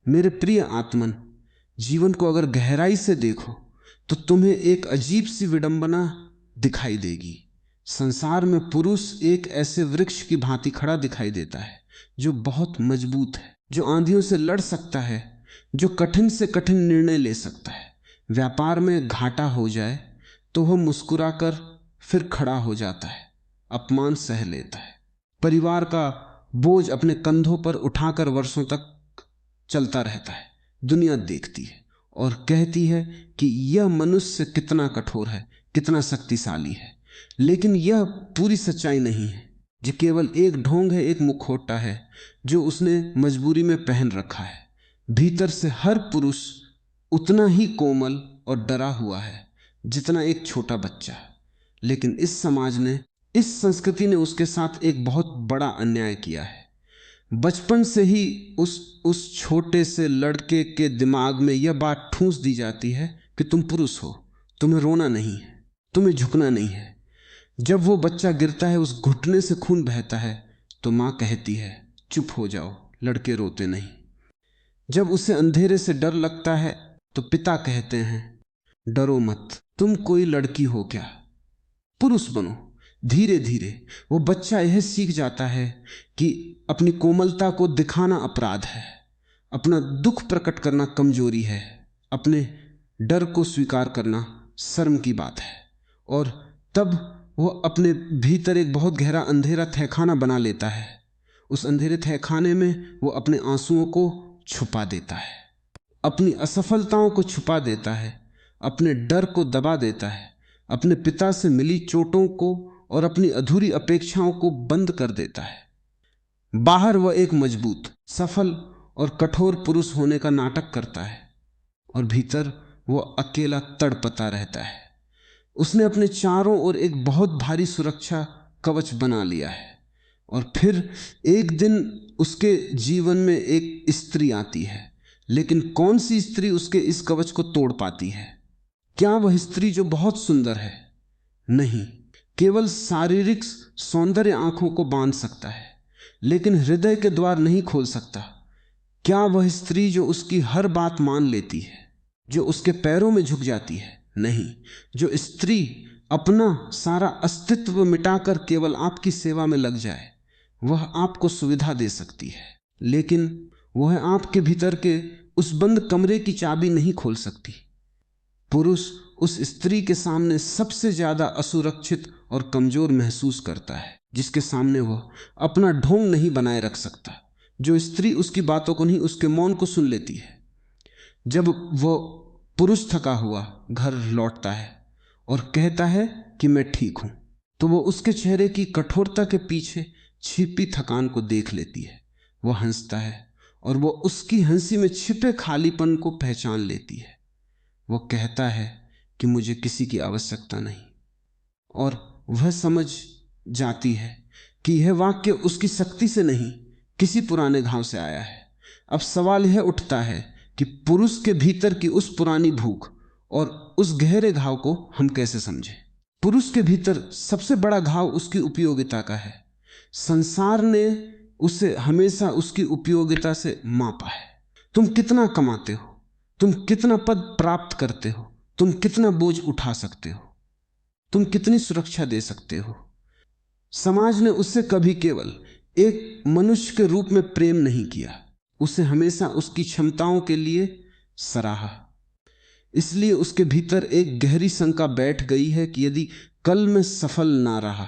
मेरे प्रिय आत्मन, जीवन को अगर गहराई से देखो तो तुम्हें एक अजीब सी विडंबना दिखाई देगी। संसार में पुरुष एक ऐसे वृक्ष की भांति खड़ा दिखाई देता है जो बहुत मजबूत है, जो आंधियों से लड़ सकता है, जो कठिन से कठिन निर्णय ले सकता है। व्यापार में घाटा हो जाए तो वह मुस्कुराकर फिर खड़ा हो जाता है, अपमान सह लेता है, परिवार का बोझ अपने कंधों पर उठाकर वर्षों तक चलता रहता है। दुनिया देखती है और कहती है कि यह मनुष्य कितना कठोर है, कितना शक्तिशाली है। लेकिन यह पूरी सच्चाई नहीं है। ये केवल एक ढोंग है, एक मुखौटा है जो उसने मजबूरी में पहन रखा है। भीतर से हर पुरुष उतना ही कोमल और डरा हुआ है जितना एक छोटा बच्चा। लेकिन इस समाज ने, इस संस्कृति ने उसके साथ एक बहुत बड़ा अन्याय किया है। बचपन से ही उस छोटे से लड़के के दिमाग में यह बात ठूंस दी जाती है कि तुम पुरुष हो, तुम्हें रोना नहीं है, तुम्हें झुकना नहीं है। जब वो बच्चा गिरता है, उस घुटने से खून बहता है, तो माँ कहती है चुप हो जाओ, लड़के रोते नहीं। जब उसे अंधेरे से डर लगता है तो पिता कहते हैं डरो मत, तुम कोई लड़की हो क्या, पुरुष बनो। धीरे धीरे वो बच्चा यह सीख जाता है कि अपनी कोमलता को दिखाना अपराध है, अपना दुख प्रकट करना कमजोरी है, अपने डर को स्वीकार करना शर्म की बात है। और तब वो अपने भीतर एक बहुत गहरा अंधेरा तहखाना बना लेता है। उस अंधेरे तहखाने में वो अपने आंसुओं को छुपा देता है, अपनी असफलताओं को छुपा देता है, अपने डर को दबा देता है, अपने पिता से मिली चोटों को और अपनी अधूरी अपेक्षाओं को बंद कर देता है। बाहर वह एक मजबूत, सफल और कठोर पुरुष होने का नाटक करता है और भीतर वह अकेला तड़पता रहता है। उसने अपने चारों ओर एक बहुत भारी सुरक्षा कवच बना लिया है। और फिर एक दिन उसके जीवन में एक स्त्री आती है। लेकिन कौन सी स्त्री उसके इस कवच को तोड़ पाती है? क्या वह स्त्री जो बहुत सुंदर है? नहीं, केवल शारीरिक सौंदर्य आंखों को बांध सकता है, लेकिन हृदय के द्वार नहीं खोल सकता। क्या वह स्त्री जो उसकी हर बात मान लेती है, जो उसके पैरों में झुक जाती है? नहीं, जो स्त्री अपना सारा अस्तित्व मिटाकर केवल आपकी सेवा में लग जाए, वह आपको सुविधा दे सकती है, लेकिन वह आपके भीतर के उस बंद कमरे की चाबी नहीं खोल सकती। पुरुष उस स्त्री के सामने सबसे ज्यादा असुरक्षित और कमजोर महसूस करता है, जिसके सामने वह अपना ढोंग नहीं बनाए रख सकता। जो स्त्री उसकी बातों को नहीं, उसके मौन को सुन लेती है। जब वह पुरुष थका हुआ घर लौटता है और कहता है कि मैं ठीक हूं, तो वह उसके चेहरे की कठोरता के पीछे छिपी थकान को देख लेती है। वह हंसता है और वह उसकी हंसी में छिपे खालीपन को पहचान लेती है। वह कहता है कि मुझे किसी की आवश्यकता नहीं, और वह समझ जाती है कि यह वाक्य उसकी शक्ति से नहीं, किसी पुराने घाव से आया है। अब सवाल यह उठता है कि पुरुष के भीतर की उस पुरानी भूख और उस गहरे घाव को हम कैसे समझें? पुरुष के भीतर सबसे बड़ा घाव उसकी उपयोगिता का है। संसार ने उसे हमेशा उसकी उपयोगिता से मापा है। तुम कितना कमाते हो, तुम कितना पद प्राप्त करते हो, तुम कितना बोझ उठा सकते हो, तुम कितनी सुरक्षा दे सकते हो। समाज ने उससे कभी केवल एक मनुष्य के रूप में प्रेम नहीं किया, उसे हमेशा उसकी क्षमताओं के लिए सराहा। इसलिए उसके भीतर एक गहरी शंका बैठ गई है कि यदि कल मैं सफल ना रहा,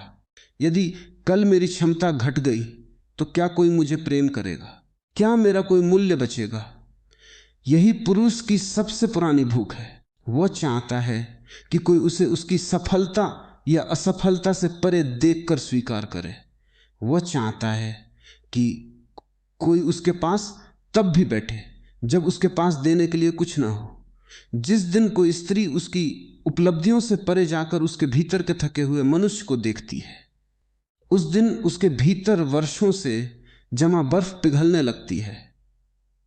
यदि कल मेरी क्षमता घट गई, तो क्या कोई मुझे प्रेम करेगा? क्या मेरा कोई मूल्य बचेगा? यही पुरुष की सबसे पुरानी भूख है। वह चाहता है कि कोई उसे उसकी सफलता या असफलता से परे देखकर स्वीकार करे। वह चाहता है कि कोई उसके पास तब भी बैठे जब उसके पास देने के लिए कुछ ना हो। जिस दिन कोई स्त्री उसकी उपलब्धियों से परे जाकर उसके भीतर के थके हुए मनुष्य को देखती है, उस दिन उसके भीतर वर्षों से जमा बर्फ पिघलने लगती है।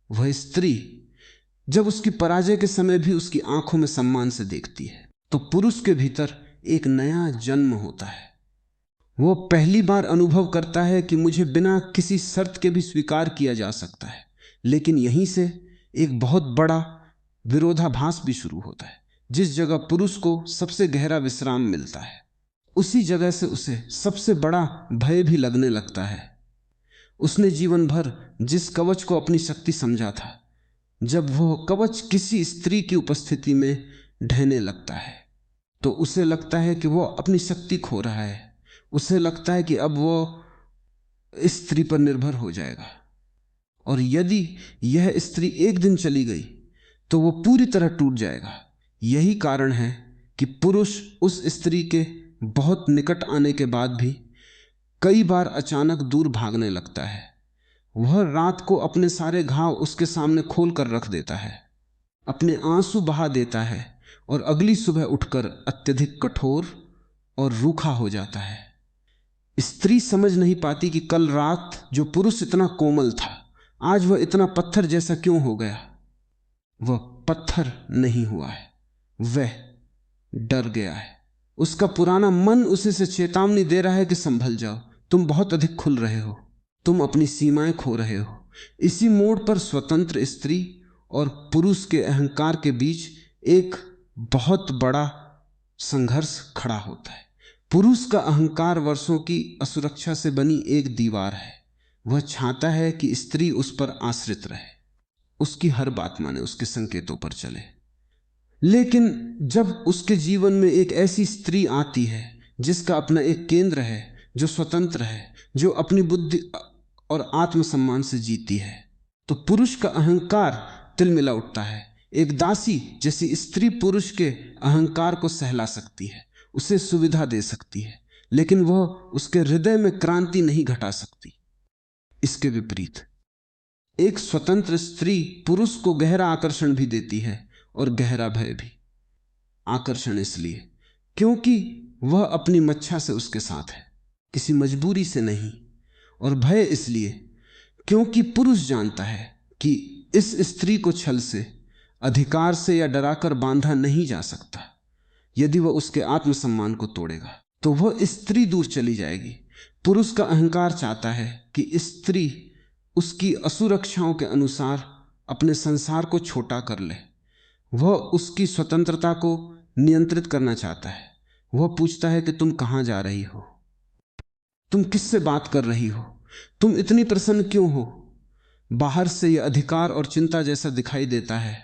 वह स्त्री जब उसकी पराजय के समय भी उसकी आंखों में सम्मान से देखती है, तो पुरुष के भीतर एक नया जन्म होता है। वो पहली बार अनुभव करता है कि मुझे बिना किसी शर्त के भी स्वीकार किया जा सकता है। लेकिन यहीं से एक बहुत बड़ा विरोधाभास भी शुरू होता है। जिस जगह पुरुष को सबसे गहरा विश्राम मिलता है, उसी जगह से उसे सबसे बड़ा भय भी लगने लगता है। उसने जीवन भर जिस कवच को अपनी शक्ति समझा था, जब वह कवच किसी स्त्री की उपस्थिति में ढहने लगता है तो उसे लगता है कि वह अपनी शक्ति खो रहा है। उसे लगता है कि अब वह इस स्त्री पर निर्भर हो जाएगा, और यदि यह स्त्री एक दिन चली गई तो वह पूरी तरह टूट जाएगा। यही कारण है कि पुरुष उस स्त्री के बहुत निकट आने के बाद भी कई बार अचानक दूर भागने लगता है। वह रात को अपने सारे घाव उसके सामने खोल कर रख देता है, अपने आंसू बहा देता है और अगली सुबह उठकर अत्यधिक कठोर और रूखा हो जाता है। स्त्री समझ नहीं पाती कि कल रात जो पुरुष इतना कोमल था, आज वह इतना पत्थर जैसा क्यों हो गया। वह पत्थर नहीं हुआ है, वह डर गया है। उसका पुराना मन उसे से चेतावनी दे रहा है कि संभल जाओ, तुम बहुत अधिक खुल रहे हो, तुम अपनी सीमाएं खो रहे हो। इसी मोड़ पर स्वतंत्र स्त्री और पुरुष के अहंकार के बीच एक बहुत बड़ा संघर्ष खड़ा होता है। पुरुष का अहंकार वर्षों की असुरक्षा से बनी एक दीवार है। वह चाहता है कि स्त्री उस पर आश्रित रहे, उसकी हर बात माने, उसके संकेतों पर चले। लेकिन जब उसके जीवन में एक ऐसी स्त्री आती है जिसका अपना एक केंद्र है, जो स्वतंत्र है, जो अपनी बुद्धि और आत्मसम्मान से जीती है, तो पुरुष का अहंकार तिलमिला उठता है। एक दासी जैसी स्त्री पुरुष के अहंकार को सहला सकती है, उसे सुविधा दे सकती है, लेकिन वह उसके हृदय में क्रांति नहीं घटा सकती। इसके विपरीत एक स्वतंत्र स्त्री पुरुष को गहरा आकर्षण भी देती है और गहरा भय भी। आकर्षण इसलिए क्योंकि वह अपनी मच्छा से उसके साथ है, किसी मजबूरी से नहीं, और भय इसलिए क्योंकि पुरुष जानता है कि इस स्त्री को छल से, अधिकार से या डराकर बांधा नहीं जा सकता। यदि वह उसके आत्मसम्मान को तोड़ेगा तो वह स्त्री दूर चली जाएगी। पुरुष का अहंकार चाहता है कि स्त्री उसकी असुरक्षाओं के अनुसार अपने संसार को छोटा कर ले। वह उसकी स्वतंत्रता को नियंत्रित करना चाहता है। वह पूछता है कि तुम कहां जा रही हो, तुम किससे बात कर रही हो, तुम इतनी प्रसन्न क्यों हो। बाहर से यह अधिकार और चिंता जैसा दिखाई देता है,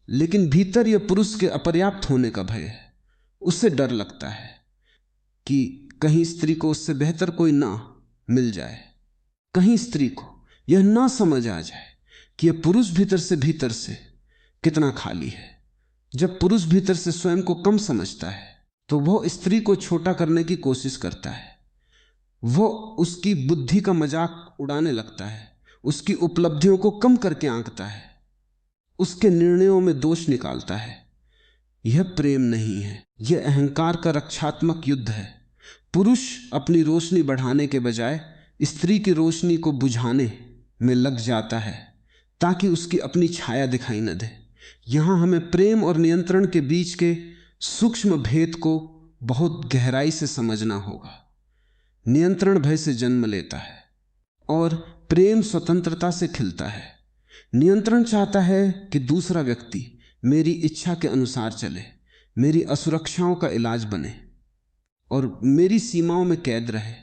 लेकिन भीतर यह पुरुष के अपर्याप्त होने का भय है। उससे डर लगता है कि कहीं स्त्री को उससे बेहतर कोई ना मिल जाए, कहीं स्त्री को यह ना समझ आ जाए कि यह पुरुष भीतर से कितना खाली है। जब पुरुष भीतर से स्वयं को कम समझता है तो वह स्त्री को छोटा करने की कोशिश करता है। वह उसकी बुद्धि का मजाक उड़ाने लगता है, उसकी उपलब्धियों को कम करके आंकता है, उसके निर्णयों में दोष निकालता है। यह प्रेम नहीं है, यह अहंकार का रक्षात्मक युद्ध है। पुरुष अपनी रोशनी बढ़ाने के बजाय स्त्री की रोशनी को बुझाने में लग जाता है ताकि उसकी अपनी छाया दिखाई न दे। यहां हमें प्रेम और नियंत्रण के बीच के सूक्ष्म भेद को बहुत गहराई से समझना होगा। नियंत्रण भय से जन्म लेता है और प्रेम स्वतंत्रता से खिलता है। नियंत्रण चाहता है कि दूसरा व्यक्ति मेरी इच्छा के अनुसार चले, मेरी असुरक्षाओं का इलाज बने और मेरी सीमाओं में कैद रहे।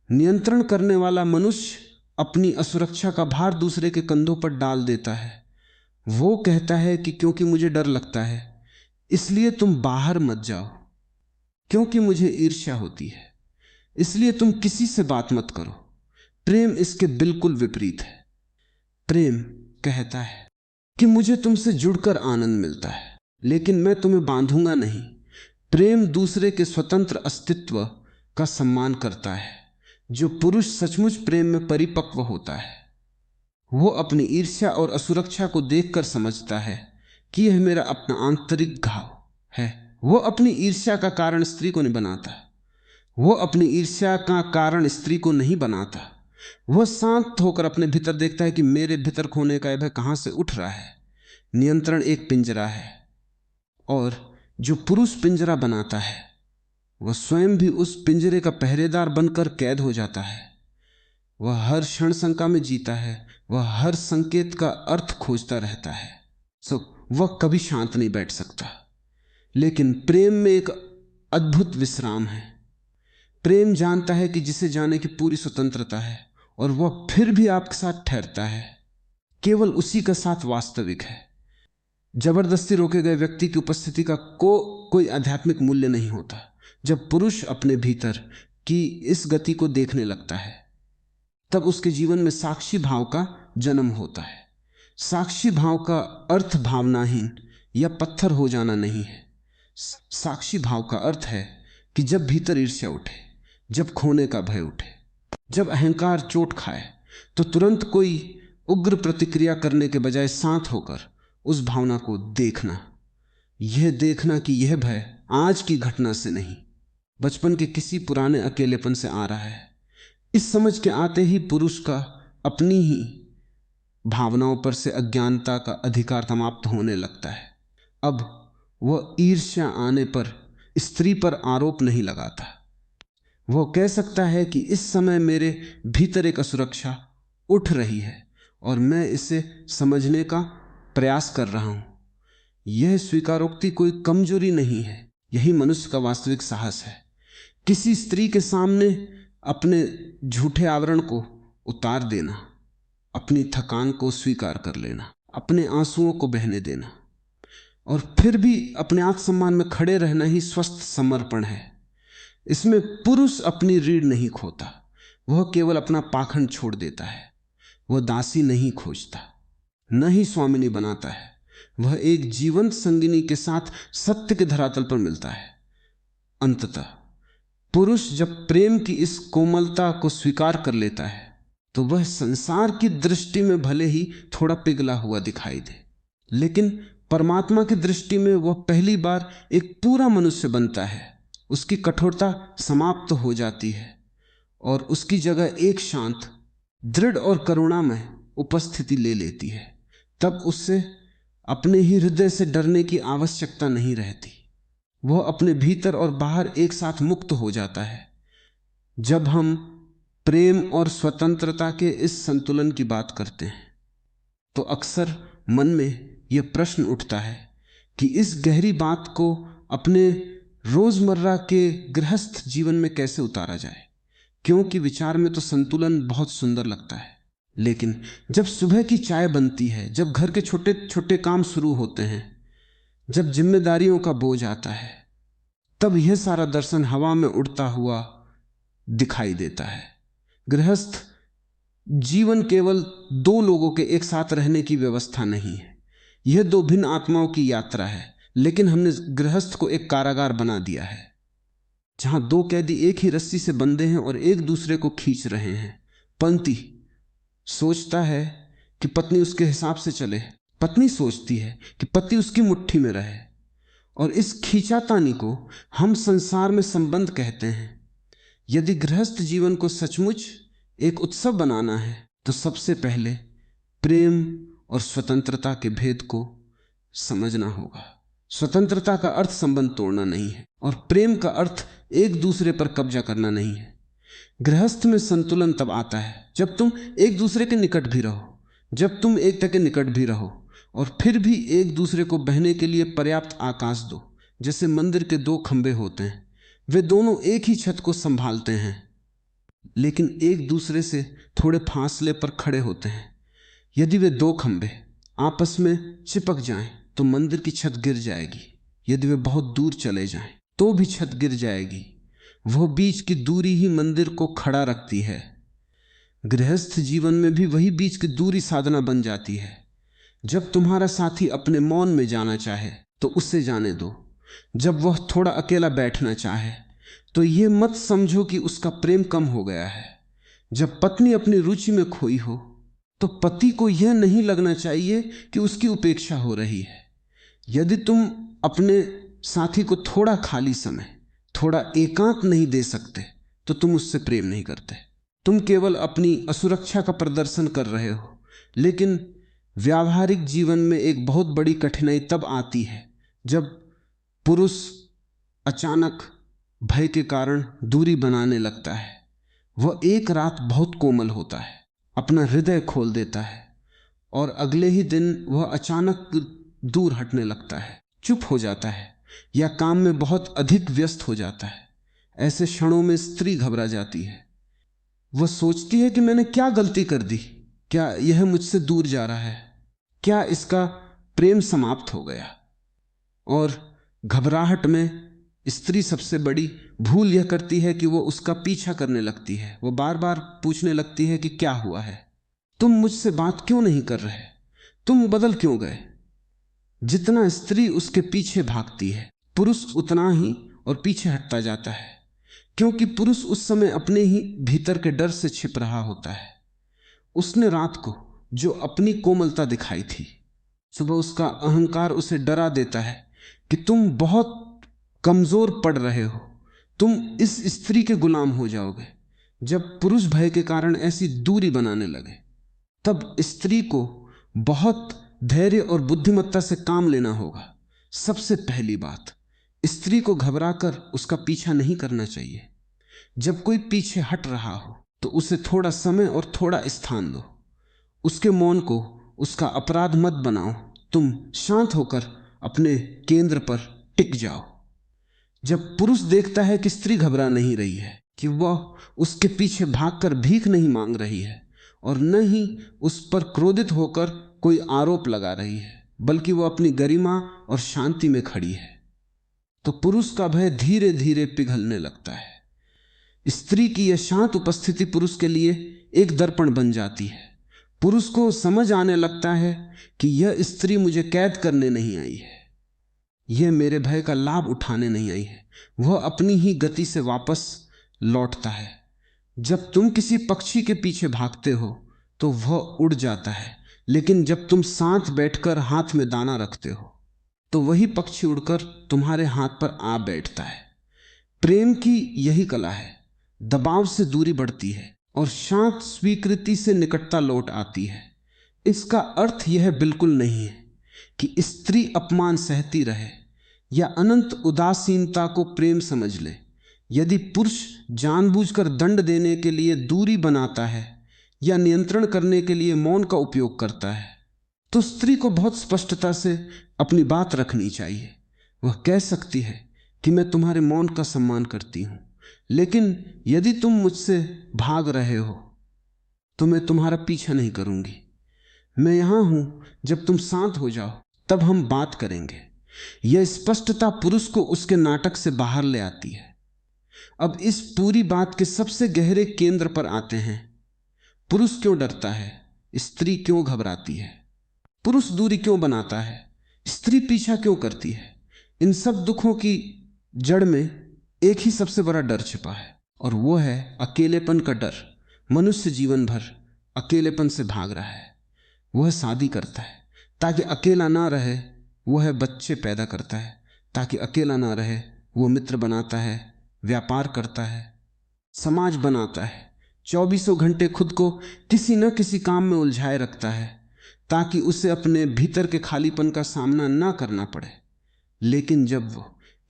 नियंत्रण करने वाला मनुष्य अपनी असुरक्षा का भार दूसरे के कंधों पर डाल देता है। वो कहता है कि क्योंकि मुझे डर लगता है इसलिए तुम बाहर मत जाओ, क्योंकि मुझे ईर्ष्या होती है इसलिए तुम किसी से बात मत करो। प्रेम इसके बिल्कुल विपरीत है। प्रेम कहता है कि मुझे तुमसे जुड़कर आनंद मिलता है, लेकिन मैं तुम्हें बांधूंगा नहीं। प्रेम दूसरे के स्वतंत्र अस्तित्व का सम्मान करता है। जो पुरुष सचमुच प्रेम में परिपक्व होता है, वो अपनी ईर्ष्या और असुरक्षा को देखकर समझता है कि यह मेरा अपना आंतरिक घाव है। वो अपनी ईर्ष्या का कारण स्त्री को नहीं बनाता, वो अपनी ईर्ष्या का कारण स्त्री को नहीं बनाता। वह शांत होकर अपने भीतर देखता है कि मेरे भीतर खोने का भय कहां से उठ रहा है। नियंत्रण एक पिंजरा है और जो पुरुष पिंजरा बनाता है वह स्वयं भी उस पिंजरे का पहरेदार बनकर कैद हो जाता है। वह हर क्षण शंका में जीता है, वह हर संकेत का अर्थ खोजता रहता है। वह कभी शांत नहीं बैठ सकता। लेकिन प्रेम में एक अद्भुत विश्राम है। प्रेम जानता है कि जिसे जाने की पूरी स्वतंत्रता है, और वह फिर भी आपके साथ ठहरता है। केवल उसी का साथ वास्तविक है। जबरदस्ती रोके गए व्यक्ति की उपस्थिति का कोई आध्यात्मिक मूल्य नहीं होता। जब पुरुष अपने भीतर की इस गति को देखने लगता है, तब उसके जीवन में साक्षी भाव का जन्म होता है। साक्षी भाव का अर्थ भावनाहीन या पत्थर हो जाना नहीं है। साक्षी भाव का अर्थ है कि जब भीतर ईर्ष्या उठे, जब खोने का भय उठे, जब अहंकार चोट खाए, तो तुरंत कोई उग्र प्रतिक्रिया करने के बजाय शांत होकर उस भावना को देखना। यह देखना कि यह भय आज की घटना से नहीं, बचपन के किसी पुराने अकेलेपन से आ रहा है। इस समझ के आते ही पुरुष का अपनी ही भावनाओं पर से अज्ञानता का अधिकार समाप्त होने लगता है। अब वह ईर्ष्या आने पर स्त्री पर आरोप नहीं लगाता। वह कह सकता है कि इस समय मेरे भीतर एक असुरक्षा उठ रही है और मैं इसे समझने का प्रयास कर रहा हूं। यह स्वीकारोक्ति कोई कमजोरी नहीं है, यही मनुष्य का वास्तविक साहस है। किसी स्त्री के सामने अपने झूठे आवरण को उतार देना, अपनी थकान को स्वीकार कर लेना, अपने आंसुओं को बहने देना, और फिर भी अपने आत्मसम्मान में खड़े रहना ही स्वस्थ समर्पण है। इसमें पुरुष अपनी रीढ़ नहीं खोता, वह केवल अपना पाखंड छोड़ देता है। वह दासी नहीं खोजता, न ही स्वामिनी बनाता है। वह एक जीवंत संगिनी के साथ सत्य के धरातल पर मिलता है। अंततः पुरुष जब प्रेम की इस कोमलता को स्वीकार कर लेता है, तो वह संसार की दृष्टि में भले ही थोड़ा पिघला हुआ दिखाई दे, लेकिन परमात्मा की दृष्टि में वह पहली बार एक पूरा मनुष्य बनता है। उसकी कठोरता समाप्त हो जाती है और उसकी जगह एक शांत, दृढ़ और करुणामय उपस्थिति ले लेती है। तब उससे अपने ही हृदय से डरने की आवश्यकता नहीं रहती। वह अपने भीतर और बाहर एक साथ मुक्त हो जाता है। जब हम प्रेम और स्वतंत्रता के इस संतुलन की बात करते हैं, तो अक्सर मन में यह प्रश्न उठता है कि इस गहरी बात को अपने रोजमर्रा के गृहस्थ जीवन में कैसे उतारा जाए। क्योंकि विचार में तो संतुलन बहुत सुंदर लगता है, लेकिन जब सुबह की चाय बनती है, जब घर के छोटे छोटे काम शुरू होते हैं, जब जिम्मेदारियों का बोझ आता है, तब यह सारा दर्शन हवा में उड़ता हुआ दिखाई देता है। गृहस्थ जीवन केवल दो लोगों के एक साथ रहने की व्यवस्था नहीं है, यह दो भिन्न आत्माओं की यात्रा है। लेकिन हमने गृहस्थ को एक कारागार बना दिया है, जहां दो कैदी एक ही रस्सी से बंधे हैं और एक दूसरे को खींच रहे हैं। पति सोचता है कि पत्नी उसके हिसाब से चले, पत्नी सोचती है कि पति उसकी मुट्ठी में रहे, और इस खींचातानी को हम संसार में संबंध कहते हैं। यदि गृहस्थ जीवन को सचमुच एक उत्सव बनाना है, तो सबसे पहले प्रेम और स्वतंत्रता के भेद को समझना होगा। स्वतंत्रता का अर्थ संबंध तोड़ना नहीं है, और प्रेम का अर्थ एक दूसरे पर कब्जा करना नहीं है। गृहस्थ में संतुलन तब आता है जब तुम एक दूसरे के निकट भी रहो, जब तुम एकता के निकट भी रहो, और फिर भी एक दूसरे को बहने के लिए पर्याप्त आकाश दो। जैसे मंदिर के दो खंभे होते हैं, वे दोनों एक ही छत को संभालते हैं, लेकिन एक दूसरे से थोड़े फासले पर खड़े होते हैं। यदि वे दो खंभे आपस में चिपक जाएं, तो मंदिर की छत गिर जाएगी। यदि वे बहुत दूर चले जाएं, तो भी छत गिर जाएगी। वह बीच की दूरी ही मंदिर को खड़ा रखती है। गृहस्थ जीवन में भी वही बीच की दूरी साधना बन जाती है। जब तुम्हारा साथी अपने मौन में जाना चाहे, तो उसे जाने दो। जब वह थोड़ा अकेला बैठना चाहे, तो यह मत समझो कि उसका प्रेम कम हो गया है। जब पत्नी अपनी रुचि में खोई हो, तो पति को यह नहीं लगना चाहिए कि उसकी उपेक्षा हो रही है। यदि तुम अपने साथी को थोड़ा खाली समय, थोड़ा एकांत नहीं दे सकते, तो तुम उससे प्रेम नहीं करते। तुम केवल अपनी असुरक्षा का प्रदर्शन कर रहे हो। लेकिन व्यावहारिक जीवन में एक बहुत बड़ी कठिनाई तब आती है जब पुरुष अचानक भय के कारण दूरी बनाने लगता है। वह एक रात बहुत कोमल होता है अपना हृदय खोल देता है और अगले ही दिन वह अचानक दूर हटने लगता है, चुप हो जाता है या काम में बहुत अधिक व्यस्त हो जाता है। ऐसे क्षणों में स्त्री घबरा जाती है। वह सोचती है कि मैंने क्या गलती कर दी, क्या यह मुझसे दूर जा रहा है, क्या इसका प्रेम समाप्त हो गया। और घबराहट में स्त्री सबसे बड़ी भूल यह करती है कि वो उसका पीछा करने लगती है। वो बार बार पूछने लगती है कि क्या हुआ है, तुम मुझसे बात क्यों नहीं कर रहे, तुम बदल क्यों गए। जितना स्त्री उसके पीछे भागती है, पुरुष उतना ही और पीछे हटता जाता है, क्योंकि पुरुष उस समय अपने ही भीतर के डर से छिप रहा होता है। उसने रात को जो अपनी कोमलता दिखाई थी, सुबह उसका अहंकार उसे डरा देता है कि तुम बहुत कमजोर पड़ रहे हो, तुम इस स्त्री के गुलाम हो जाओगे। जब पुरुष भय के कारण ऐसी दूरी बनाने लगे, तब स्त्री को बहुत धैर्य और बुद्धिमत्ता से काम लेना होगा। सबसे पहली बात, स्त्री को घबराकर उसका पीछा नहीं करना चाहिए। जब कोई पीछे हट रहा हो तो उसे थोड़ा समय और थोड़ा स्थान दो। उसके मौन को उसका अपराध मत बनाओ, तुम शांत होकर अपने केंद्र पर टिक जाओ। जब पुरुष देखता है कि स्त्री घबरा नहीं रही है, कि वह उसके पीछे भागकर भीख नहीं मांग रही है और न ही उस पर क्रोधित होकर कोई आरोप लगा रही है, बल्कि वह अपनी गरिमा और शांति में खड़ी है, तो पुरुष का भय धीरे धीरे पिघलने लगता है। स्त्री की यह शांत उपस्थिति पुरुष के लिए एक दर्पण बन जाती है। पुरुष को समझ आने लगता है कि यह स्त्री मुझे कैद करने नहीं आई है, यह मेरे भय का लाभ उठाने नहीं आई है। वह अपनी ही गति से वापस लौटता है। जब तुम किसी पक्षी के पीछे भागते हो तो वह उड़ जाता है, लेकिन जब तुम साथ बैठकर हाथ में दाना रखते हो तो वही पक्षी उड़कर तुम्हारे हाथ पर आ बैठता है। प्रेम की यही कला है। दबाव से दूरी बढ़ती है और शांत स्वीकृति से निकटता लौट आती है। इसका अर्थ यह बिल्कुल नहीं है कि स्त्री अपमान सहती रहे या अनंत उदासीनता को प्रेम समझ ले। यदि पुरुष जानबूझकर दंड देने के लिए दूरी बनाता है या नियंत्रण करने के लिए मौन का उपयोग करता है, तो स्त्री को बहुत स्पष्टता से अपनी बात रखनी चाहिए। वह कह सकती है कि मैं तुम्हारे मौन का सम्मान करती हूं, लेकिन यदि तुम मुझसे भाग रहे हो तो मैं तुम्हारा पीछा नहीं करूंगी। मैं यहां हूं, जब तुम शांत हो जाओ तब हम बात करेंगे। यह स्पष्टता पुरुष को उसके नाटक से बाहर ले आती है। अब इस पूरी बात के सबसे गहरे केंद्र पर आते हैं। पुरुष क्यों डरता है, स्त्री क्यों घबराती है, पुरुष दूरी क्यों बनाता है, स्त्री पीछा क्यों करती है। इन सब दुखों की जड़ में एक ही सबसे बड़ा डर छिपा है, और वो है अकेलेपन का डर। मनुष्य जीवन भर अकेलेपन से भाग रहा है। वह शादी करता है ताकि अकेला ना रहे, वह बच्चे पैदा करता है ताकि अकेला ना रहे, वो मित्र बनाता है, व्यापार करता है, समाज बनाता है, 24 घंटे खुद को किसी न किसी काम में उलझाए रखता है ताकि उसे अपने भीतर के खालीपन का सामना ना करना पड़े। लेकिन जब वो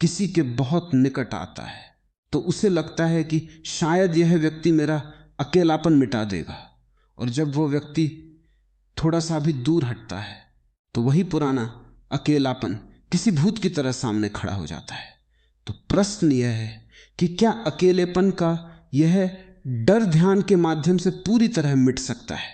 किसी के बहुत निकट आता है तो उसे लगता है कि शायद यह व्यक्ति मेरा अकेलापन मिटा देगा, और जब वो व्यक्ति थोड़ा सा भी दूर हटता है तो वही पुराना अकेलापन किसी भूत की तरह सामने खड़ा हो जाता है। तो प्रश्न यह है कि क्या अकेलेपन का यह डर ध्यान के माध्यम से पूरी तरह मिट सकता है?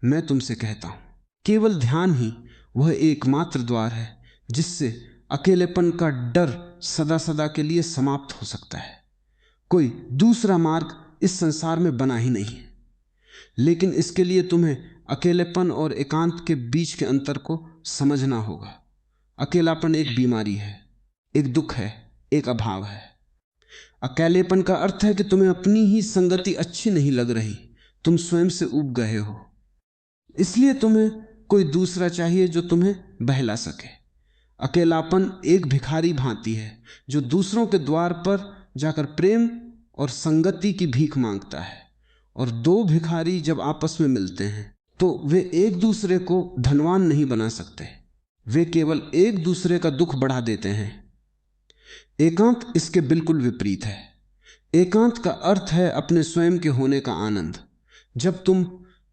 मैं तुमसे कहता हूं, केवल ध्यान ही वह एकमात्र द्वार है जिससे अकेलेपन का डर सदा सदा के लिए समाप्त हो सकता है। कोई दूसरा मार्ग इस संसार में बना ही नहीं है। लेकिन इसके लिए तुम्हें अकेलेपन और एकांत के बीच के अंतर को समझना होगा। अकेलापन एक बीमारी है, एक दुख है, एक अभाव है। अकेलेपन का अर्थ है कि तुम्हें अपनी ही संगति अच्छी नहीं लग रही, तुम स्वयं से ऊब गए हो, इसलिए तुम्हें कोई दूसरा चाहिए जो तुम्हें बहला सके। अकेलापन एक भिखारी भांति है जो दूसरों के द्वार पर जाकर प्रेम और संगति की भीख मांगता है। और दो भिखारी जब आपस में मिलते हैं तो वे एक दूसरे को धनवान नहीं बना सकते, वे केवल एक दूसरे का दुख बढ़ा देते हैं। एकांत इसके बिल्कुल विपरीत है। एकांत का अर्थ है अपने स्वयं के होने का आनंद। जब तुम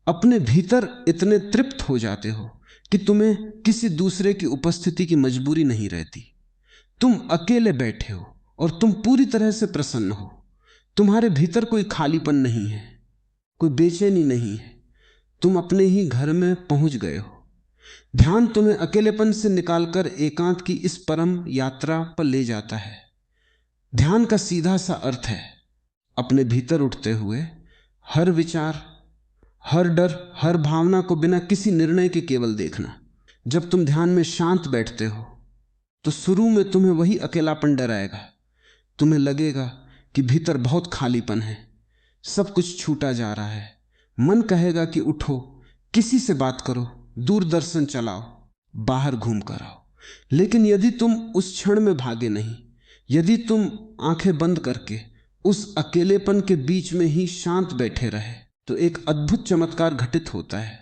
अपने भीतर इतने तृप्त हो जाते हो कि तुम्हें किसी दूसरे की उपस्थिति की मजबूरी नहीं रहती। तुम अकेले बैठे हो और तुम पूरी तरह से प्रसन्न हो। तुम्हारे भीतर कोई खालीपन नहीं है, कोई बेचैनी नहीं है। तुम अपने ही घर में पहुंच गए हो। ध्यान तुम्हें अकेलेपन से निकालकर एकांत की इस परम यात्रा पर ले जाता है। ध्यान का सीधा सा अर्थ है अपने भीतर उठते हुए हर विचार, हर डर, हर भावना को बिना किसी निर्णय के केवल देखना। जब तुम ध्यान में शांत बैठते हो तो शुरू में तुम्हें वही अकेलापन डराएगा। तुम्हें लगेगा कि भीतर बहुत खालीपन है, सब कुछ छूटा जा रहा है। मन कहेगा कि उठो, किसी से बात करो, दूरदर्शन चलाओ, बाहर घूम कर आओ। लेकिन यदि तुम उस क्षण में भागे नहीं, यदि तुम आंखें बंद करके उस अकेलेपन के बीच में ही शांत बैठे रहे, तो एक अद्भुत चमत्कार घटित होता है।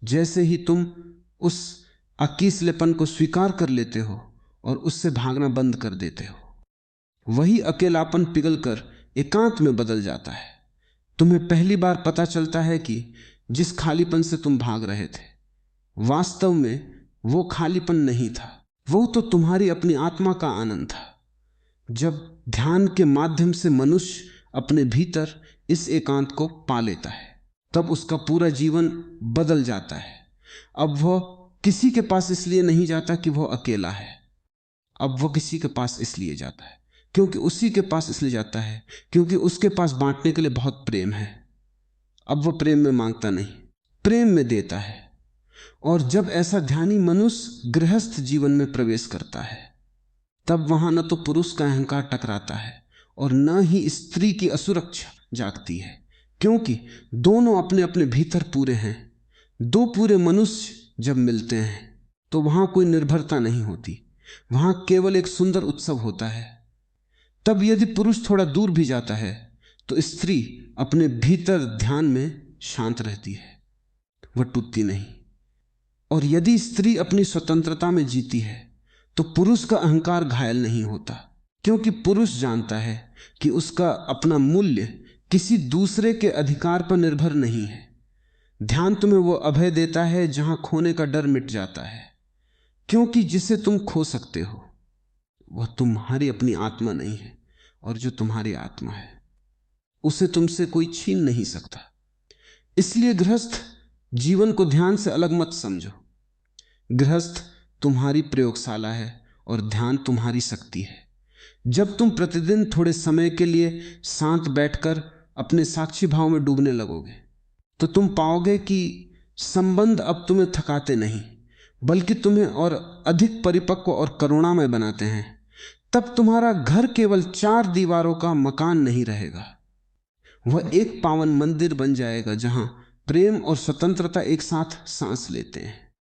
जैसे ही तुम उस अकेलेपन को स्वीकार कर लेते हो और उससे भागना बंद कर देते हो, वही अकेलापन पिघलकर एकांत में बदल जाता है। तुम्हें पहली बार पता चलता है कि जिस खालीपन से तुम भाग रहे थे, वास्तव में वो खालीपन नहीं था, वो तो तुम्हारी अपनी आत्मा का आनंद था। जब ध्यान के माध्यम से मनुष्य अपने भीतर इस एकांत को पा लेता है, तब उसका पूरा जीवन बदल जाता है। अब वह किसी के पास इसलिए नहीं जाता कि वह अकेला है, अब वह किसी के पास इसलिए जाता है क्योंकि उसी के पास इसलिए जाता है क्योंकि उसके पास बांटने के लिए बहुत प्रेम है। अब वह प्रेम में मांगता नहीं, प्रेम में देता है। और जब ऐसा ध्यानी मनुष्य गृहस्थ जीवन में प्रवेश करता है, तब वहां न तो पुरुष का अहंकार टकराता है और न ही स्त्री की असुरक्षा जागती है, क्योंकि दोनों अपने अपने भीतर पूरे हैं। दो पूरे मनुष्य जब मिलते हैं तो वहां कोई निर्भरता नहीं होती, वहां केवल एक सुंदर उत्सव होता है। तब यदि पुरुष थोड़ा दूर भी जाता है तो स्त्री अपने भीतर ध्यान में शांत रहती है, वह टूटती नहीं। और यदि स्त्री अपनी स्वतंत्रता में जीती है तो पुरुष का अहंकार घायल नहीं होता, क्योंकि पुरुष जानता है कि उसका अपना मूल्य किसी दूसरे के अधिकार पर निर्भर नहीं है। ध्यान तुम्हें वो अभय देता है जहां खोने का डर मिट जाता है, क्योंकि जिसे तुम खो सकते हो वह तुम्हारी अपनी आत्मा नहीं है, और जो तुम्हारी आत्मा है उसे तुमसे कोई छीन नहीं सकता। इसलिए गृहस्थ जीवन को ध्यान से अलग मत समझो। गृहस्थ तुम्हारी प्रयोगशाला है और ध्यान तुम्हारी शक्ति है। जब तुम प्रतिदिन थोड़े समय के लिए शांत बैठकर अपने साक्षी भाव में डूबने लगोगे तो तुम पाओगे कि संबंध अब तुम्हें थकाते नहीं, बल्कि तुम्हें और अधिक परिपक्व और करुणामय बनाते हैं। तब तुम्हारा घर केवल 4 दीवारों का मकान नहीं रहेगा, वह एक पावन मंदिर बन जाएगा जहां प्रेम और स्वतंत्रता एक साथ सांस लेते हैं।